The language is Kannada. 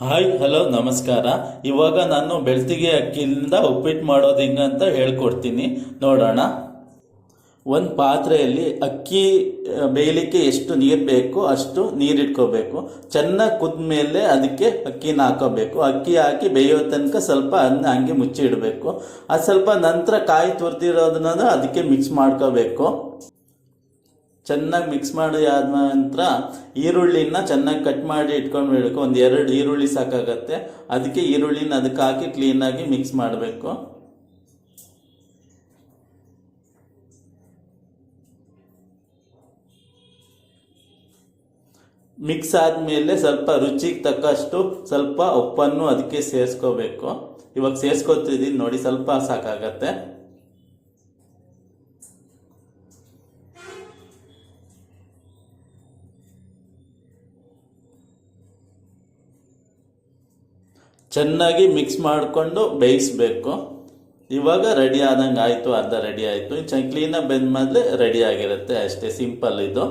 ಹಾಯ್ ಹಲೋ ನಮಸ್ಕಾರ. ಇವಾಗ ನಾನು ಬೆಳ್ತಿಗೆ ಅಕ್ಕಿಯಿಂದ ಉಪ್ಪಿಟ್ಟು ಮಾಡೋದು ಹಿಂಗಂತ ಹೇಳ್ಕೊಡ್ತೀನಿ, ನೋಡೋಣ. ಒಂದು ಪಾತ್ರೆಯಲ್ಲಿ ಅಕ್ಕಿ ಬೇಯಲಿಕ್ಕೆ ಎಷ್ಟು ನೀರು ಬೇಕು ಅಷ್ಟು ನೀರು ಇಟ್ಕೋಬೇಕು. ಚೆನ್ನಾಗಿ ಕುದ್ದ ಮೇಲೆ ಅದಕ್ಕೆ ಅಕ್ಕಿನ ಹಾಕೋಬೇಕು. ಅಕ್ಕಿ ಹಾಕಿ ಬೇಯೋ ತನಕ ಸ್ವಲ್ಪ ಅದನ್ನ ಹಂಗೆ ಮುಚ್ಚಿ ಇಡಬೇಕು. ಅದು ಸ್ವಲ್ಪ ನಂತರ ಕಾಯಿ ತುರಿದಿರೋದನ್ನ ಅದಕ್ಕೆ ಮಿಕ್ಸ್ ಮಾಡ್ಕೋಬೇಕು. ಚೆನ್ನಾಗಿ ಮಿಕ್ಸ್ ಮಾಡಿ ಆದ ನಂತರ ಈರುಳ್ಳಿನ ಚೆನ್ನಾಗಿ ಕಟ್ ಮಾಡಿ ಇಟ್ಕೊಂಡ್ಬಿಡಬೇಕು. ಒಂದು 2 ಈರುಳ್ಳಿ ಸಾಕಾಗತ್ತೆ. ಅದಕ್ಕೆ ಈರುಳ್ಳಿನ ಅದಕ್ಕೆ ಹಾಕಿ ಕ್ಲೀನಾಗಿ ಮಿಕ್ಸ್ ಮಾಡಬೇಕು. ಮಿಕ್ಸ್ ಆದಮೇಲೆ ಸ್ವಲ್ಪ ರುಚಿಗೆ ತಕ್ಕಷ್ಟು ಸ್ವಲ್ಪ ಉಪ್ಪನ್ನು ಅದಕ್ಕೆ ಸೇರಿಸ್ಕೋಬೇಕು. ಇವಾಗ ಸೇರಿಸ್ಕೊತಿದ್ದೀನಿ ನೋಡಿ, ಸ್ವಲ್ಪ ಸಾಕಾಗತ್ತೆ. ಚೆನ್ನಾಗಿ ಮಿಕ್ಸ್ ಮಾಡಿಕೊಂಡು ಬೇಯಿಸ್ಬೇಕು. ಇವಾಗ ರೆಡಿ ಆದಂಗೆ ಆಯಿತು, ಅರ್ಧ ರೆಡಿ ಆಯಿತು. ಕ್ಲೀನಾಗಿ ಬೆಂದ ಮೇಲೆ ರೆಡಿ ಆಗಿರುತ್ತೆ, ಅಷ್ಟೇ, ಸಿಂಪಲ್ ಇದು.